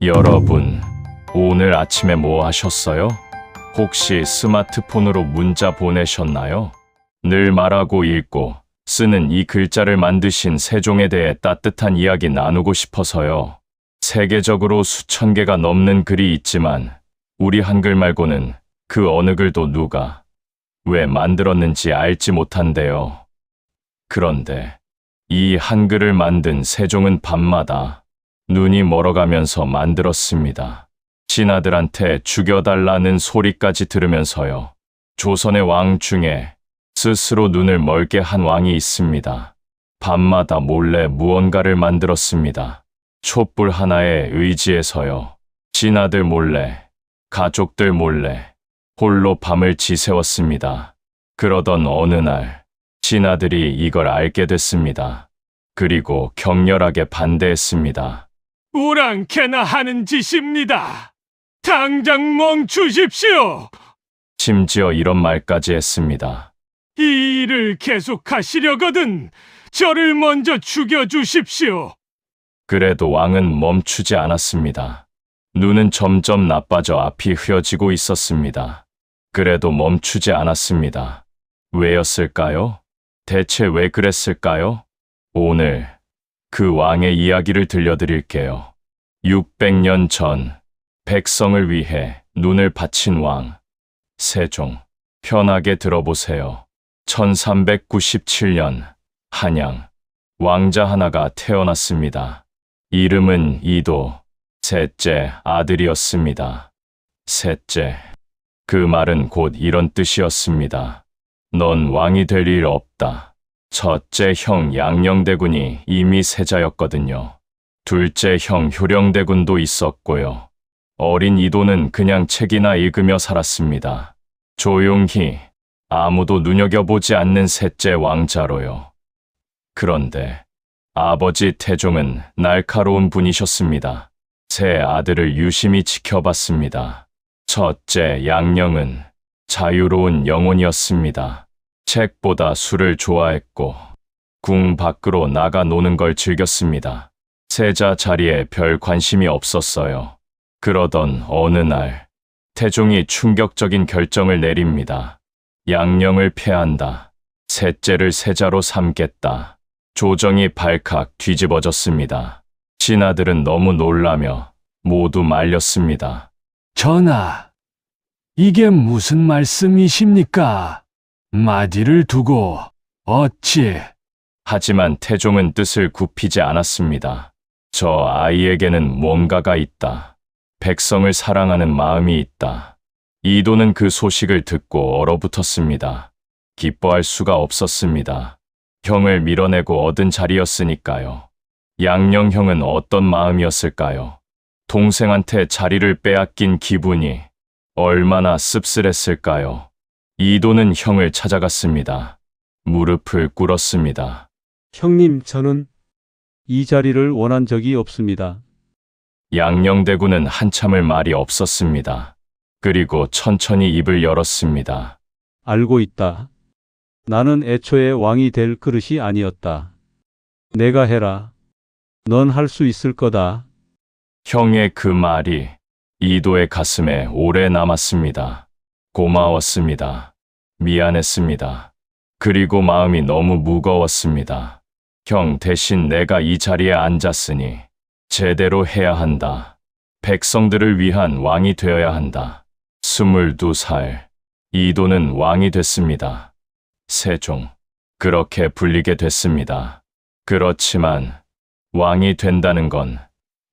여러분, 오늘 아침에 뭐 하셨어요? 혹시 스마트폰으로 문자 보내셨나요? 늘 말하고 읽고 쓰는 이 글자를 만드신 세종에 대해 따뜻한 이야기 나누고 싶어서요. 세계적으로 수천 개가 넘는 글이 있지만 우리 한글 말고는 그 어느 글도 누가 왜 만들었는지 알지 못한대요. 그런데 이 한글을 만든 세종은 밤마다 눈이 멀어가면서 만들었습니다. 신하들한테 죽여달라는 소리까지 들으면서요. 조선의 왕 중에 스스로 눈을 멀게 한 왕이 있습니다. 밤마다 몰래 무언가를 만들었습니다. 촛불 하나에 의지해서요. 신하들 몰래, 가족들 몰래, 홀로 밤을 지새웠습니다. 그러던 어느 날, 신하들이 이걸 알게 됐습니다. 그리고 격렬하게 반대했습니다. 오랑캐나 하는 짓입니다. 당장 멈추십시오. 심지어 이런 말까지 했습니다. 이 일을 계속하시려거든 저를 먼저 죽여주십시오. 그래도 왕은 멈추지 않았습니다. 눈은 점점 나빠져 앞이 흐려지고 있었습니다. 그래도 멈추지 않았습니다. 왜였을까요? 대체 왜 그랬을까요? 오늘 그 왕의 이야기를 들려드릴게요. 600년 전 백성을 위해 눈을 바친 왕 세종. 편하게 들어보세요. 1397년 한양 왕자 하나가 태어났습니다. 이름은 이도. 셋째 아들이었습니다. 셋째. 그 말은 곧 이런 뜻이었습니다. 넌 왕이 될 일 없다. 첫째 형 양녕대군이 이미 세자였거든요. 둘째 형 효령대군도 있었고요. 어린 이도는 그냥 책이나 읽으며 살았습니다. 조용히 아무도 눈여겨보지 않는 셋째 왕자로요. 그런데 아버지 태종은 날카로운 분이셨습니다. 세 아들을 유심히 지켜봤습니다. 첫째 양녕은 자유로운 영혼이었습니다. 책보다 술을 좋아했고 궁 밖으로 나가 노는 걸 즐겼습니다. 세자 자리에 별 관심이 없었어요. 그러던 어느 날 태종이 충격적인 결정을 내립니다. 양녕을 폐한다. 셋째를 세자로 삼겠다. 조정이 발칵 뒤집어졌습니다. 신하들은 너무 놀라며 모두 말렸습니다. 전하, 이게 무슨 말씀이십니까? 마디를 두고 어찌... 하지만 태종은 뜻을 굽히지 않았습니다. 저 아이에게는 뭔가가 있다. 백성을 사랑하는 마음이 있다. 이도는 그 소식을 듣고 얼어붙었습니다. 기뻐할 수가 없었습니다. 형을 밀어내고 얻은 자리였으니까요. 양녕 형은 어떤 마음이었을까요? 동생한테 자리를 빼앗긴 기분이 얼마나 씁쓸했을까요? 이도는 형을 찾아갔습니다. 무릎을 꿇었습니다. 형님, 저는 이 자리를 원한 적이 없습니다. 양녕대군은 한참을 말이 없었습니다. 그리고 천천히 입을 열었습니다. 알고 있다. 나는 애초에 왕이 될 그릇이 아니었다. 내가 해라. 넌 할 수 있을 거다. 형의 그 말이 이도의 가슴에 오래 남았습니다. 고마웠습니다. 미안했습니다. 그리고 마음이 너무 무거웠습니다. 형 대신 내가 이 자리에 앉았으니 제대로 해야 한다. 백성들을 위한 왕이 되어야 한다. 22살, 이도는 왕이 됐습니다. 세종, 그렇게 불리게 됐습니다. 그렇지만 왕이 된다는 건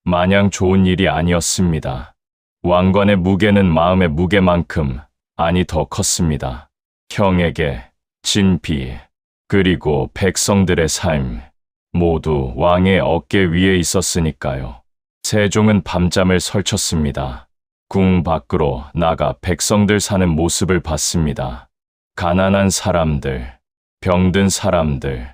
마냥 좋은 일이 아니었습니다. 왕관의 무게는 마음의 무게만큼 아니 더 컸습니다. 형에게 진비, 그리고 백성들의 삶, 모두 왕의 어깨 위에 있었으니까요. 세종은 밤잠을 설쳤습니다. 궁 밖으로 나가 백성들 사는 모습을 봤습니다. 가난한 사람들, 병든 사람들,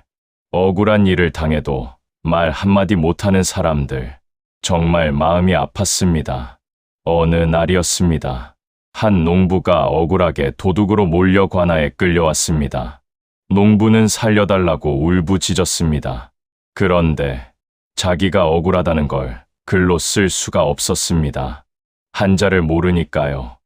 억울한 일을 당해도 말 한마디 못하는 사람들, 정말 마음이 아팠습니다. 어느 날이었습니다. 한 농부가 억울하게 도둑으로 몰려 관아에 끌려왔습니다. 농부는 살려달라고 울부짖었습니다. 그런데 자기가 억울하다는 걸 글로 쓸 수가 없었습니다. 한자를 모르니까요.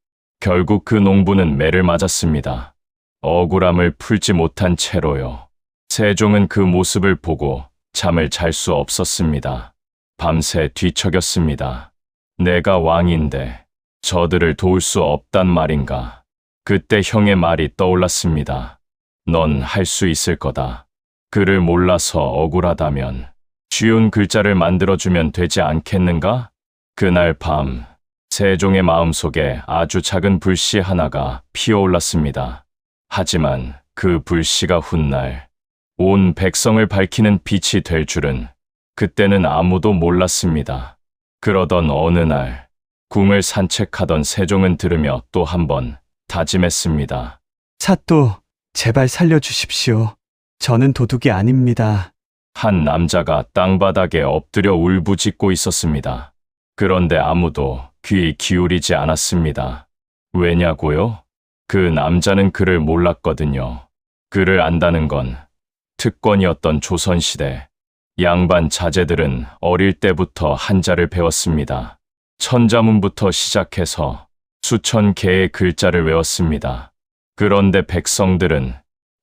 결국 그 농부는 매를 맞았습니다. 억울함을 풀지 못한 채로요. 세종은 그 모습을 보고 잠을 잘 수 없었습니다. 밤새 뒤척였습니다. 내가 왕인데 저들을 도울 수 없단 말인가. 그때 형의 말이 떠올랐습니다. 넌 할 수 있을 거다. 글을 몰라서 억울하다면 쉬운 글자를 만들어주면 되지 않겠는가? 그날 밤 세종의 마음속에 아주 작은 불씨 하나가 피어올랐습니다. 하지만 그 불씨가 훗날 온 백성을 밝히는 빛이 될 줄은 그때는 아무도 몰랐습니다. 그러던 어느 날 궁을 산책하던 세종은 들으며 또 한 번 다짐했습니다. 사또, 제발 살려주십시오. 저는 도둑이 아닙니다. 한 남자가 땅바닥에 엎드려 울부짖고 있었습니다. 그런데 아무도 귀 기울이지 않았습니다. 왜냐고요? 그 남자는 글을 몰랐거든요. 글을 안다는 건 특권이었던 조선시대. 양반 자제들은 어릴 때부터 한자를 배웠습니다. 천자문부터 시작해서 수천 개의 글자를 외웠습니다. 그런데 백성들은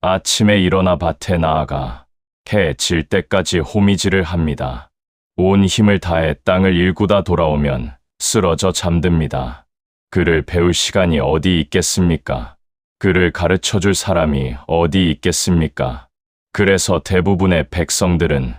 아침에 일어나 밭에 나아가 해 질 때까지 호미질을 합니다. 온 힘을 다해 땅을 일구다 돌아오면 쓰러져 잠듭니다. 글을 배울 시간이 어디 있겠습니까? 글을 가르쳐 줄 사람이 어디 있겠습니까? 그래서 대부분의 백성들은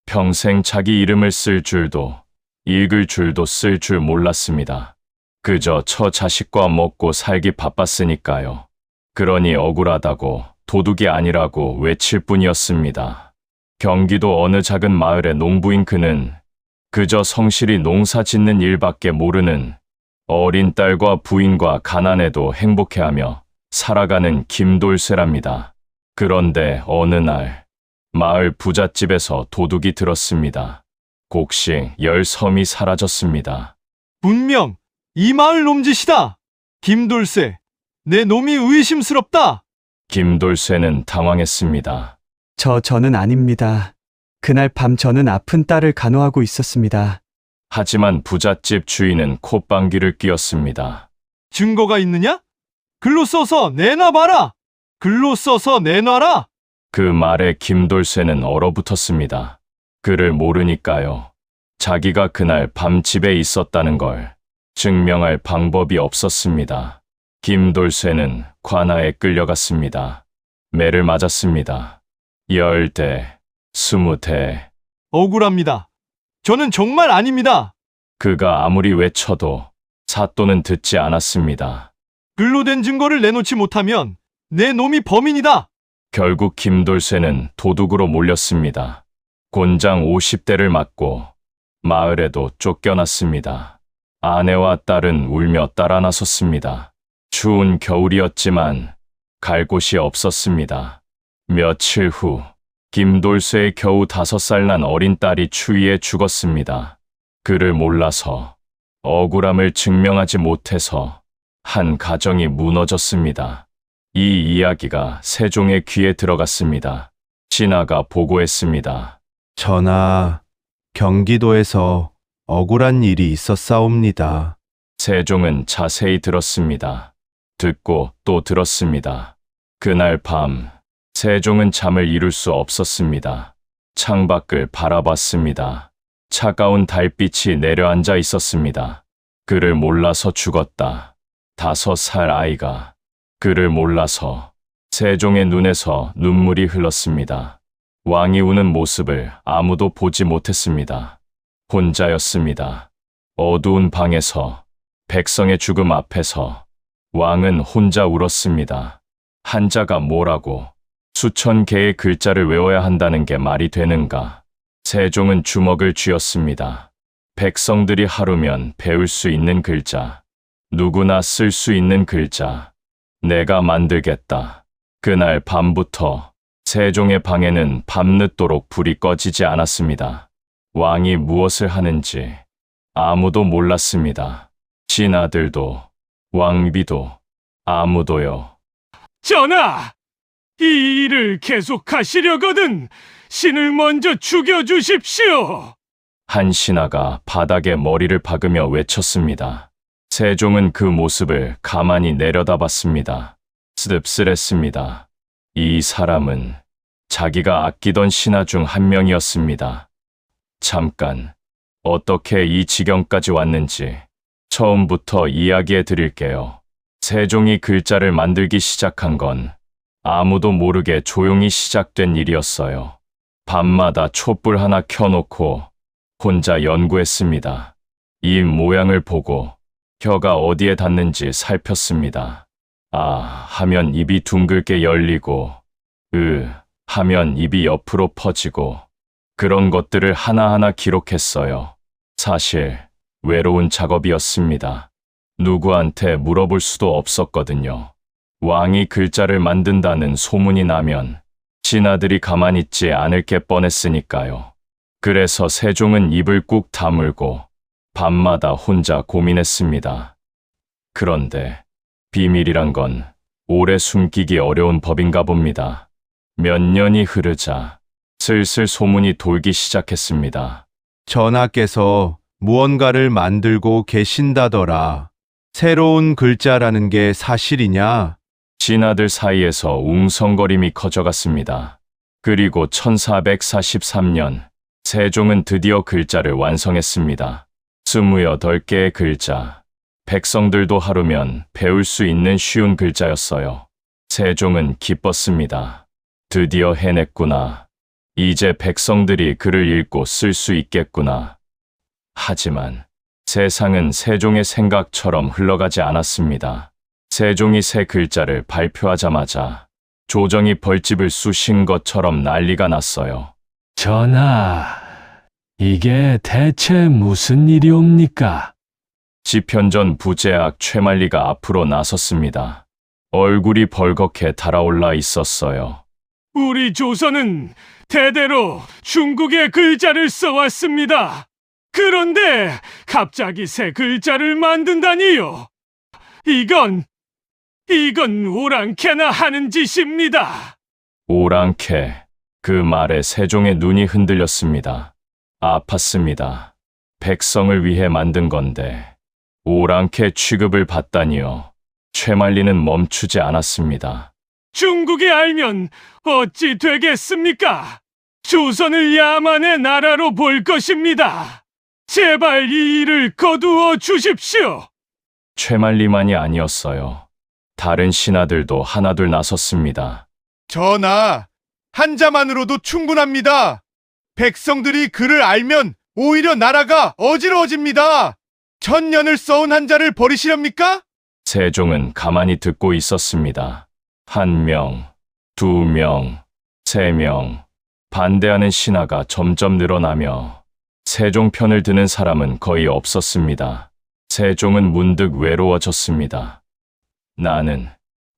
평생 자기 이름을 쓸 줄도 읽을 줄도 쓸 줄 몰랐습니다. 그저 처 자식과 먹고 살기 바빴으니까요. 그러니 억울하다고 도둑이 아니라고 외칠 뿐이었습니다. 경기도 어느 작은 마을의 농부인 그는 그저 성실히 농사 짓는 일밖에 모르는 어린 딸과 부인과 가난해도 행복해하며 살아가는 김돌쇠랍니다. 그런데 어느 날 마을 부잣집에서 도둑이 들었습니다. 곡식 10섬이 사라졌습니다. 분명 이 마을 놈짓이다. 김돌쇠, 내 놈이 의심스럽다. 김돌쇠는 당황했습니다. 저는 아닙니다. 그날 밤 저는 아픈 딸을 간호하고 있었습니다. 하지만 부잣집 주인은 콧방귀를 뀌었습니다. 증거가 있느냐? 글로 써서 내놔봐라. 글로 써서 내놔라. 그 말에 김돌쇠는 얼어붙었습니다. 글을 모르니까요. 자기가 그날 밤 집에 있었다는 걸 증명할 방법이 없었습니다. 김돌쇠는 관아에 끌려갔습니다. 매를 맞았습니다. 10대, 20대. 억울합니다. 저는 정말 아닙니다. 그가 아무리 외쳐도 사또는 듣지 않았습니다. 글로 된 증거를 내놓지 못하면 내 놈이 범인이다. 결국 김돌쇠는 도둑으로 몰렸습니다. 곤장 50대를 맞고 마을에도 쫓겨났습니다. 아내와 딸은 울며 따라 나섰습니다. 추운 겨울이었지만 갈 곳이 없었습니다. 며칠 후 김돌쇠의 겨우 5살 난 어린 딸이 추위에 죽었습니다. 그를 몰라서 억울함을 증명하지 못해서 한 가정이 무너졌습니다. 이 이야기가 세종의 귀에 들어갔습니다. 신하가 보고했습니다. 전하, 경기도에서 억울한 일이 있었사옵니다. 세종은 자세히 들었습니다. 듣고 또 들었습니다. 그날 밤 세종은 잠을 이룰 수 없었습니다. 창밖을 바라봤습니다. 차가운 달빛이 내려앉아 있었습니다. 그를 몰라서 죽었다. 5살 아이가 그를 몰라서. 세종의 눈에서 눈물이 흘렀습니다. 왕이 우는 모습을 아무도 보지 못했습니다. 혼자였습니다. 어두운 방에서 백성의 죽음 앞에서 왕은 혼자 울었습니다. 한자가 뭐라고 수천 개의 글자를 외워야 한다는 게 말이 되는가? 세종은 주먹을 쥐었습니다. 백성들이 하루면 배울 수 있는 글자, 누구나 쓸 수 있는 글자, 내가 만들겠다. 그날 밤부터 세종의 방에는 밤늦도록 불이 꺼지지 않았습니다. 왕이 무엇을 하는지 아무도 몰랐습니다. 신하들도 왕비도 아무도요. 전하, 이 일을 계속하시려거든 신을 먼저 죽여주십시오. 한 신하가 바닥에 머리를 박으며 외쳤습니다. 세종은 그 모습을 가만히 내려다봤습니다. 씁쓸했습니다. 이 사람은 자기가 아끼던 신하 중 한 명이었습니다. 잠깐, 어떻게 이 지경까지 왔는지 처음부터 이야기해 드릴게요. 세종이 글자를 만들기 시작한 건 아무도 모르게 조용히 시작된 일이었어요. 밤마다 촛불 하나 켜놓고 혼자 연구했습니다. 이 모양을 보고 혀가 어디에 닿는지 살폈습니다. 아 하면 입이 둥글게 열리고, 하면 입이 옆으로 퍼지고, 그런 것들을 하나하나 기록했어요. 사실 외로운 작업이었습니다. 누구한테 물어볼 수도 없었거든요. 왕이 글자를 만든다는 소문이 나면 신하들이 가만히 있지 않을 게 뻔했으니까요. 그래서 세종은 입을 꾹 다물고 밤마다 혼자 고민했습니다. 그런데 비밀이란 건 오래 숨기기 어려운 법인가 봅니다. 몇 년이 흐르자 슬슬 소문이 돌기 시작했습니다. 전하께서 무언가를 만들고 계신다더라. 새로운 글자라는 게 사실이냐? 신하들 사이에서 웅성거림이 커져갔습니다. 그리고 1443년 세종은 드디어 글자를 완성했습니다. 28개의 글자. 백성들도 하루면 배울 수 있는 쉬운 글자였어요. 세종은 기뻤습니다. 드디어 해냈구나. 이제 백성들이 글을 읽고 쓸 수 있겠구나. 하지만 세상은 세종의 생각처럼 흘러가지 않았습니다. 세종이 새 글자를 발표하자마자 조정이 벌집을 쑤신 것처럼 난리가 났어요. 전하, 이게 대체 무슨 일이옵니까? 지편전 부제학 최만리가 앞으로 나섰습니다. 얼굴이 벌겋게 달아올라 있었어요. 우리 조선은 대대로 중국의 글자를 써왔습니다. 그런데 갑자기 새 글자를 만든다니요. 이건 오랑캐나 하는 짓입니다. 오랑캐. 그 말에 세종의 눈이 흔들렸습니다. 아팠습니다. 백성을 위해 만든 건데 오랑캐 취급을 받다니요. 최만리는 멈추지 않았습니다. 중국이 알면 어찌 되겠습니까? 조선을 야만의 나라로 볼 것입니다. 제발 이 일을 거두어 주십시오. 최만리만이 아니었어요. 다른 신하들도 하나둘 나섰습니다. 전하, 한자만으로도 충분합니다. 백성들이 글을 알면 오히려 나라가 어지러워집니다. 1000년을 써온 한자를 버리시렵니까? 세종은 가만히 듣고 있었습니다. 1명, 2명, 3명. 반대하는 신하가 점점 늘어나며 세종 편을 드는 사람은 거의 없었습니다. 세종은 문득 외로워졌습니다. 나는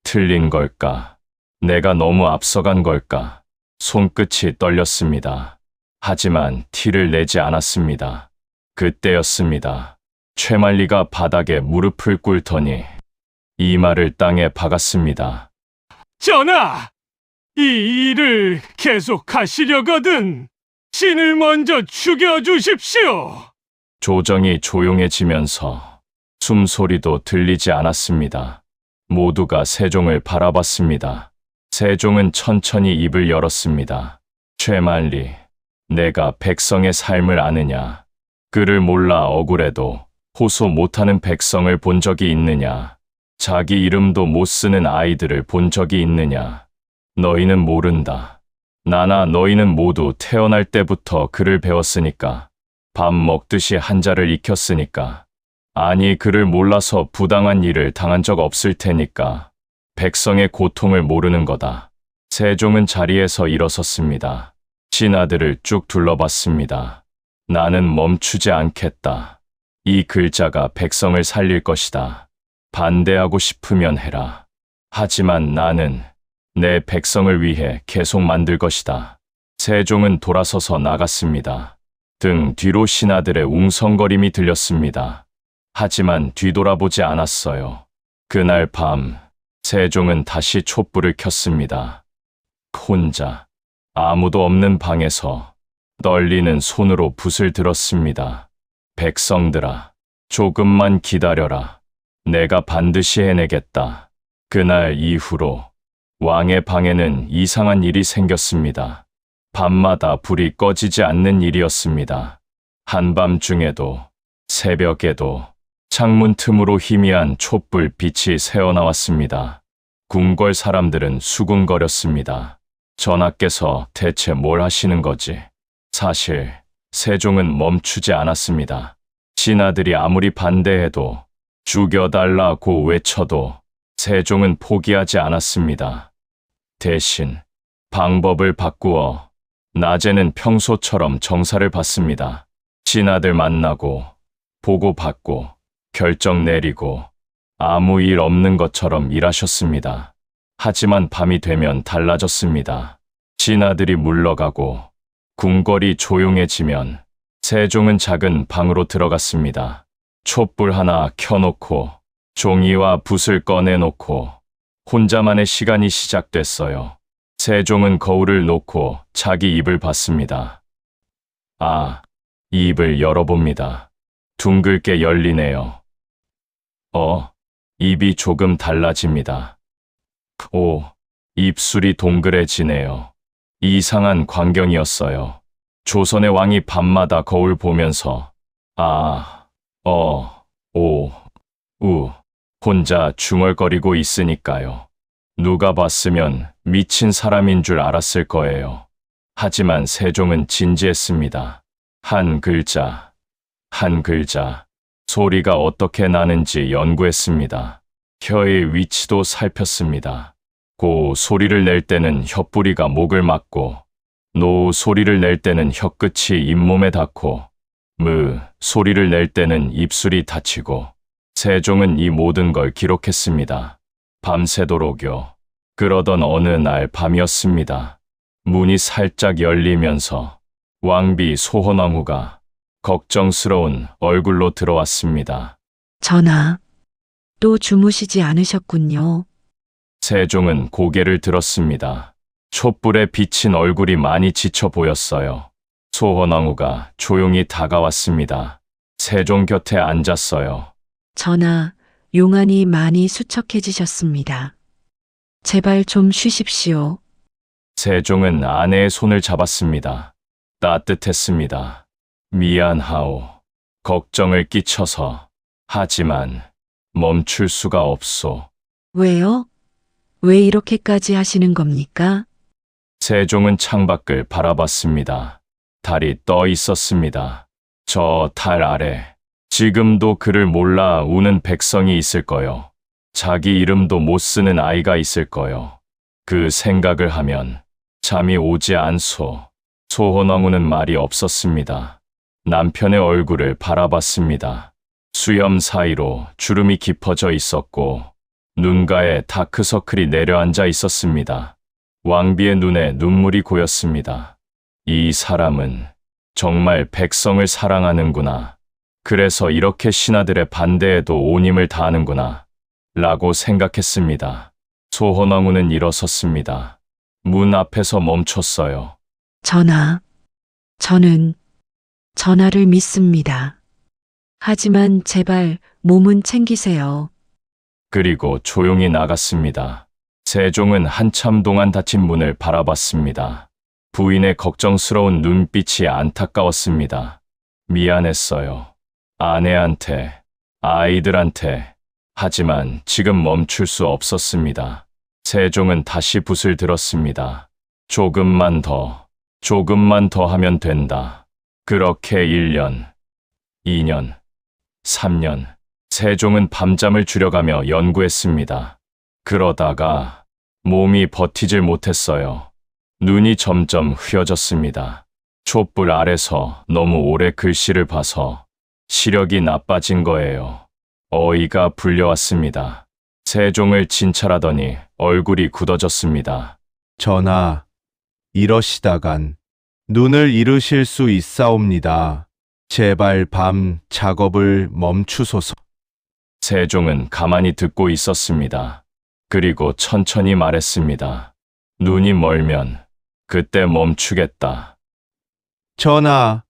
틀린 걸까? 내가 너무 앞서간 걸까? 손끝이 떨렸습니다. 하지만 티를 내지 않았습니다. 그때였습니다. 최만리가 바닥에 무릎을 꿇더니 이마를 땅에 박았습니다. 전하, 이 일을 계속하시려거든 신을 먼저 죽여주십시오. 조정이 조용해지면서 숨소리도 들리지 않았습니다. 모두가 세종을 바라봤습니다. 세종은 천천히 입을 열었습니다. 최만리, 내가 백성의 삶을 아느냐? 글을 몰라 억울해도 호소 못하는 백성을 본 적이 있느냐? 자기 이름도 못 쓰는 아이들을 본 적이 있느냐? 너희는 모른다. 나나 너희는 모두 태어날 때부터 글을 배웠으니까. 밥 먹듯이 한자를 익혔으니까. 아니 글을 몰라서 부당한 일을 당한 적 없을 테니까. 백성의 고통을 모르는 거다. 세종은 자리에서 일어섰습니다. 신하들을 쭉 둘러봤습니다. 나는 멈추지 않겠다. 이 글자가 백성을 살릴 것이다. 반대하고 싶으면 해라. 하지만 나는 내 백성을 위해 계속 만들 것이다. 세종은 돌아서서 나갔습니다. 등 뒤로 신하들의 웅성거림이 들렸습니다. 하지만 뒤돌아보지 않았어요. 그날 밤 세종은 다시 촛불을 켰습니다. 혼자 아무도 없는 방에서 떨리는 손으로 붓을 들었습니다. 백성들아, 조금만 기다려라. 내가 반드시 해내겠다. 그날 이후로 왕의 방에는 이상한 일이 생겼습니다. 밤마다 불이 꺼지지 않는 일이었습니다. 한밤중에도 새벽에도 창문 틈으로 희미한 촛불 빛이 새어나왔습니다. 궁궐 사람들은 수군거렸습니다. 전하께서 대체 뭘 하시는 거지? 사실 세종은 멈추지 않았습니다. 신하들이 아무리 반대해도 죽여달라고 외쳐도 세종은 포기하지 않았습니다. 대신 방법을 바꾸어 낮에는 평소처럼 정사를 받습니다. 신하들 만나고 보고받고 결정 내리고 아무 일 없는 것처럼 일하셨습니다. 하지만 밤이 되면 달라졌습니다. 신하들이 물러가고 궁궐이 조용해지면 세종은 작은 방으로 들어갔습니다. 촛불 하나 켜놓고 종이와 붓을 꺼내놓고 혼자만의 시간이 시작됐어요. 세종은 거울을 놓고 자기 입을 봤습니다. 입을 열어봅니다. 둥글게 열리네요. 입이 조금 달라집니다. 입술이 동그래지네요. 이상한 광경이었어요. 조선의 왕이 밤마다 거울 보면서 혼자 중얼거리고 있으니까요. 누가 봤으면 미친 사람인 줄 알았을 거예요. 하지만 세종은 진지했습니다. 한 글자, 한 글자, 소리가 어떻게 나는지 연구했습니다. 혀의 위치도 살폈습니다. 고 소리를 낼 때는 혀뿌리가 목을 막고, 노 소리를 낼 때는 혀끝이 잇몸에 닿고, 무 소리를 낼 때는 입술이 닫히고, 세종은 이 모든 걸 기록했습니다. 밤새도록요. 그러던 어느 날 밤이었습니다. 문이 살짝 열리면서 왕비 소헌왕후가 걱정스러운 얼굴로 들어왔습니다. 전하, 또 주무시지 않으셨군요. 세종은 고개를 들었습니다. 촛불에 비친 얼굴이 많이 지쳐 보였어요. 소헌왕후가 조용히 다가왔습니다. 세종 곁에 앉았어요. 전하, 용안이 많이 수척해지셨습니다. 제발 좀 쉬십시오. 세종은 아내의 손을 잡았습니다. 따뜻했습니다. 미안하오. 걱정을 끼쳐서. 하지만 멈출 수가 없소. 왜요? 왜 이렇게까지 하시는 겁니까? 세종은 창밖을 바라봤습니다. 달이 떠 있었습니다. 저 달 아래 지금도 그를 몰라 우는 백성이 있을 거요. 자기 이름도 못 쓰는 아이가 있을 거요. 그 생각을 하면 잠이 오지 않소. 소헌왕후는 말이 없었습니다. 남편의 얼굴을 바라봤습니다. 수염 사이로 주름이 깊어져 있었고 눈가에 다크서클이 내려앉아 있었습니다. 왕비의 눈에 눈물이 고였습니다. 이 사람은 정말 백성을 사랑하는구나. 그래서 이렇게 신하들의 반대에도 온 힘을 다하는구나. 라고 생각했습니다. 소헌왕후는 일어섰습니다. 문 앞에서 멈췄어요. 전하, 저는 전하를 믿습니다. 하지만 제발 몸은 챙기세요. 그리고 조용히 나갔습니다. 세종은 한참 동안 닫힌 문을 바라봤습니다. 부인의 걱정스러운 눈빛이 안타까웠습니다. 미안했어요. 아내한테, 아이들한테. 하지만 지금 멈출 수 없었습니다. 세종은 다시 붓을 들었습니다. 조금만 더 하면 된다. 그렇게 1년, 2년, 3년. 세종은 밤잠을 줄여가며 연구했습니다. 그러다가 몸이 버티질 못했어요. 눈이 점점 흐려졌습니다. 촛불 아래서 너무 오래 글씨를 봐서 시력이 나빠진 거예요. 어이가 불려왔습니다. 세종을 진찰하더니 얼굴이 굳어졌습니다. 전하, 이러시다간 눈을 잃으실 수 있사옵니다. 제발 밤 작업을 멈추소서. 세종은 가만히 듣고 있었습니다. 그리고 천천히 말했습니다. 눈이 멀면 그때 멈추겠다. 전하,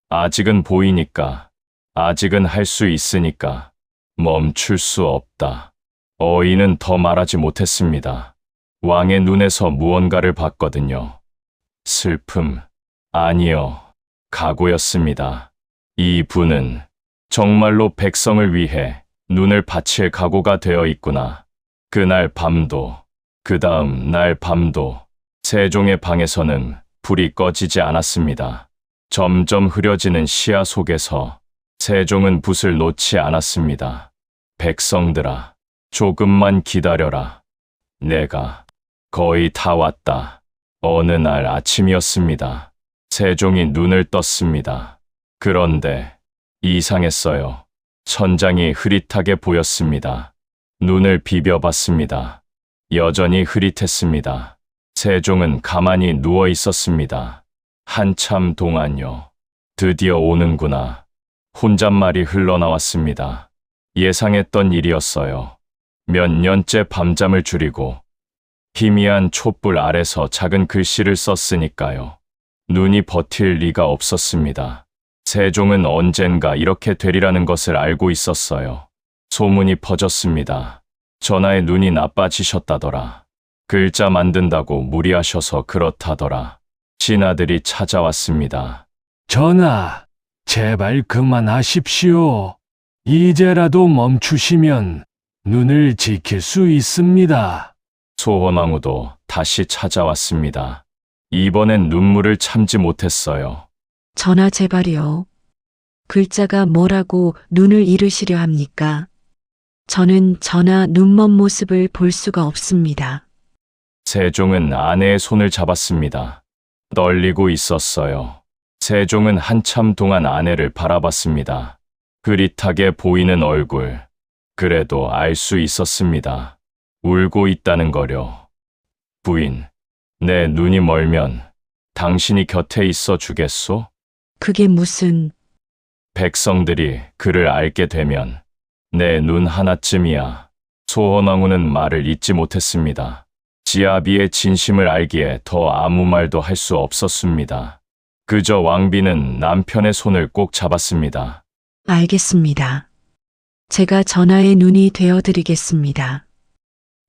아직은 보이니까, 아직은 할 수 있으니까 멈출 수 없다. 어인은 더 말하지 못했습니다. 왕의 눈에서 무언가를 봤거든요. 슬픔, 아니요, 각오였습니다. 이 분은 정말로 백성을 위해 눈을 바칠 각오가 되어 있구나. 그날 밤도, 그 다음 날 밤도 세종의 방에서는 불이 꺼지지 않았습니다. 점점 흐려지는 시야 속에서 세종은 붓을 놓지 않았습니다. 백성들아, 조금만 기다려라. 내가 거의 다 왔다. 어느 날 아침이었습니다. 세종이 눈을 떴습니다. 그런데 이상했어요. 천장이 흐릿하게 보였습니다. 눈을 비벼봤습니다. 여전히 흐릿했습니다. 세종은 가만히 누워 있었습니다. 한참 동안요. 드디어 오는구나. 혼잣말이 흘러나왔습니다. 예상했던 일이었어요. 몇 년째 밤잠을 줄이고 희미한 촛불 아래서 작은 글씨를 썼으니까요. 눈이 버틸 리가 없었습니다. 세종은 언젠가 이렇게 되리라는 것을 알고 있었어요. 소문이 퍼졌습니다. 전하의 눈이 나빠지셨다더라. 글자 만든다고 무리하셔서 그렇다더라. 신하들이 찾아왔습니다. 전하, 제발 그만하십시오. 이제라도 멈추시면 눈을 지킬 수 있습니다. 소원왕후도 다시 찾아왔습니다. 이번엔 눈물을 참지 못했어요. 전하 제발이요. 글자가 뭐라고 눈을 잃으시려 합니까? 저는 전하 눈먼 모습을 볼 수가 없습니다. 세종은 아내의 손을 잡았습니다. 떨리고 있었어요. 세종은 한참 동안 아내를 바라봤습니다. 흐릿하게 보이는 얼굴. 그래도 알 수 있었습니다. 울고 있다는 거려. 부인, 내 눈이 멀면 당신이 곁에 있어 주겠소? 그게 무슨... 백성들이 그를 알게 되면 내 눈 하나쯤이야. 소헌왕후는 말을 잇지 못했습니다. 지아비의 진심을 알기에 더 아무 말도 할 수 없었습니다. 그저 왕비는 남편의 손을 꼭 잡았습니다. 알겠습니다. 제가 전하의 눈이 되어드리겠습니다.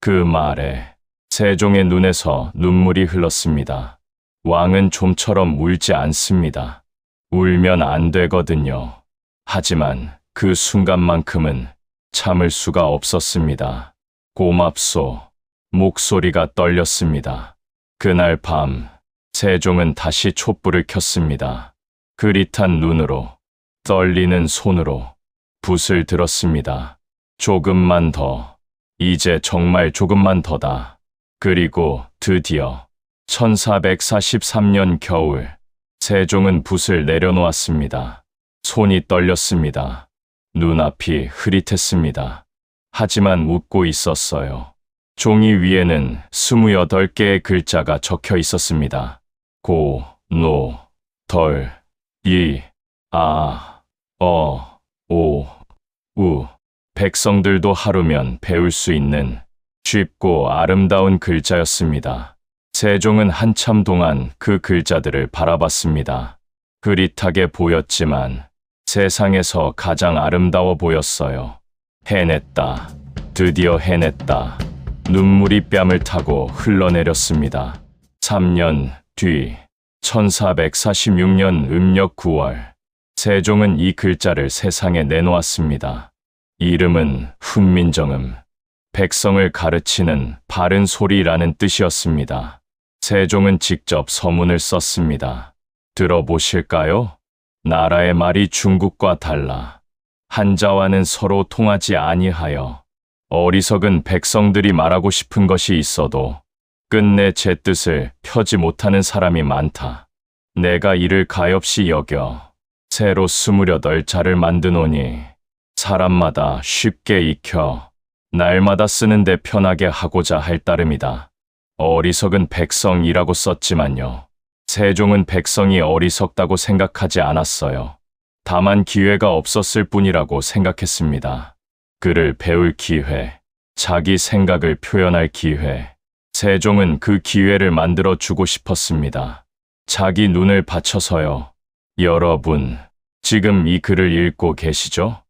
그 말에 세종의 눈에서 눈물이 흘렀습니다. 왕은 좀처럼 울지 않습니다. 울면 안 되거든요. 하지만 그 순간만큼은 참을 수가 없었습니다. 고맙소. 목소리가 떨렸습니다. 그날 밤 세종은 다시 촛불을 켰습니다. 흐릿한 눈으로, 떨리는 손으로 붓을 들었습니다. 조금만 더, 이제 정말 조금만 더다. 그리고 드디어 1443년 겨울, 세종은 붓을 내려놓았습니다. 손이 떨렸습니다. 눈앞이 흐릿했습니다. 하지만 웃고 있었어요. 종이 위에는 28개의 글자가 적혀 있었습니다. 고, 노, 덜, 이, 아, 어, 오, 우. 백성들도 하루면 배울 수 있는 쉽고 아름다운 글자였습니다. 세종은 한참 동안 그 글자들을 바라봤습니다. 흐릿하게 보였지만 세상에서 가장 아름다워 보였어요. 해냈다. 드디어 해냈다. 눈물이 뺨을 타고 흘러내렸습니다. 3년 뒤 1446년 음력 9월 세종은 이 글자를 세상에 내놓았습니다. 이름은 훈민정음, 백성을 가르치는 바른 소리라는 뜻이었습니다. 세종은 직접 서문을 썼습니다. 들어보실까요? 나라의 말이 중국과 달라. 한자와는 서로 통하지 아니하여 어리석은 백성들이 말하고 싶은 것이 있어도 끝내 제 뜻을 펴지 못하는 사람이 많다. 내가 이를 가엾이 여겨 새로 28자를 만드노니 사람마다 쉽게 익혀 날마다 쓰는데 편하게 하고자 할 따름이다. 어리석은 백성이라고 썼지만요. 세종은 백성이 어리석다고 생각하지 않았어요. 다만 기회가 없었을 뿐이라고 생각했습니다. 글을 배울 기회, 자기 생각을 표현할 기회. 세종은 그 기회를 만들어 주고 싶었습니다. 자기 눈을 바쳐서요. 여러분, 지금 이 글을 읽고 계시죠?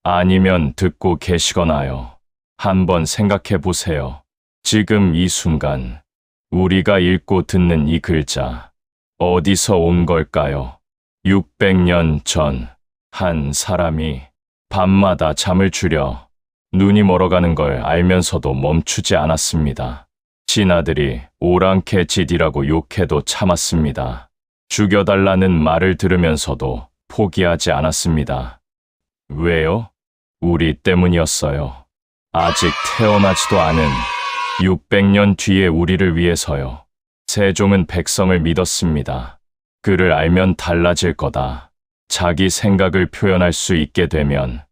아니면 듣고 계시거나요? 한번 생각해 보세요. 지금 이 순간, 우리가 읽고 듣는 이 글자, 어디서 온 걸까요? 600년 전, 한 사람이 밤마다 잠을 줄여 눈이 멀어가는 걸 알면서도 멈추지 않았습니다. 신하들이 오랑캐 짓이라고 욕해도 참았습니다. 죽여달라는 말을 들으면서도 포기하지 않았습니다. 왜요? 우리 때문이었어요. 아직 태어나지도 않은 600년 뒤에 우리를 위해서요. 세종은 백성을 믿었습니다. 그를 알면 달라질 거다. 자기 생각을 표현할 수 있게 되면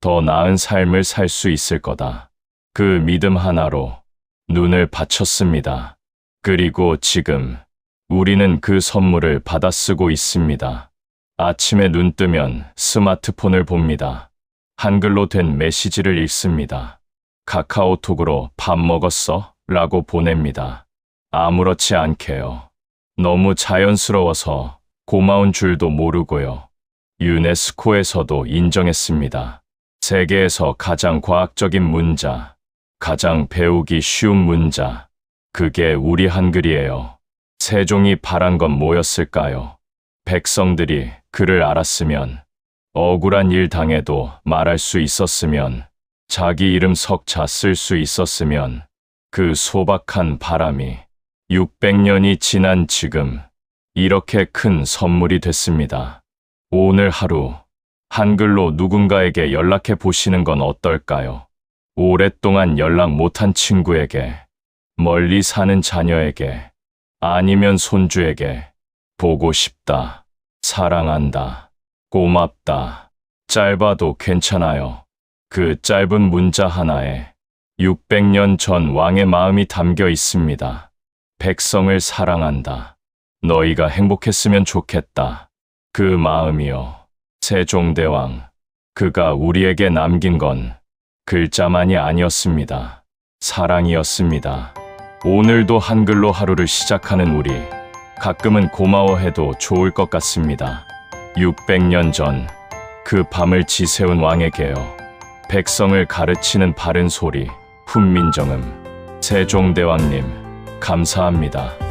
더 나은 삶을 살 수 있을 거다. 그 믿음 하나로 눈을 바쳤습니다. 그리고 지금 우리는 그 선물을 받아 쓰고 있습니다. 아침에 눈 뜨면 스마트폰을 봅니다. 한글로 된 메시지를 읽습니다. 카카오톡으로 밥 먹었어? 라고 보냅니다. 아무렇지 않게요. 너무 자연스러워서 고마운 줄도 모르고요. 유네스코에서도 인정했습니다. 세계에서 가장 과학적인 문자, 가장 배우기 쉬운 문자, 그게 우리 한글이에요. 세종이 바란 건 뭐였을까요? 백성들이 그를 알았으면, 억울한 일 당해도 말할 수 있었으면, 자기 이름 석자 쓸 수 있었으면, 그 소박한 바람이 600년이 지난 지금 이렇게 큰 선물이 됐습니다. 오늘 하루 한글로 누군가에게 연락해 보시는 건 어떨까요? 오랫동안 연락 못한 친구에게, 멀리 사는 자녀에게, 아니면 손주에게 보고 싶다, 사랑한다, 고맙다, 짧아도 괜찮아요. 그 짧은 문자 하나에 600년 전 왕의 마음이 담겨 있습니다. 백성을 사랑한다. 너희가 행복했으면 좋겠다. 그 마음이요. 세종대왕, 그가 우리에게 남긴 건 글자만이 아니었습니다. 사랑이었습니다. 오늘도 한글로 하루를 시작하는 우리, 가끔은 고마워해도 좋을 것 같습니다. 600년 전, 그 밤을 지새운 왕에게요. 백성을 가르치는 바른 소리, 훈민정음. 세종대왕님, 감사합니다.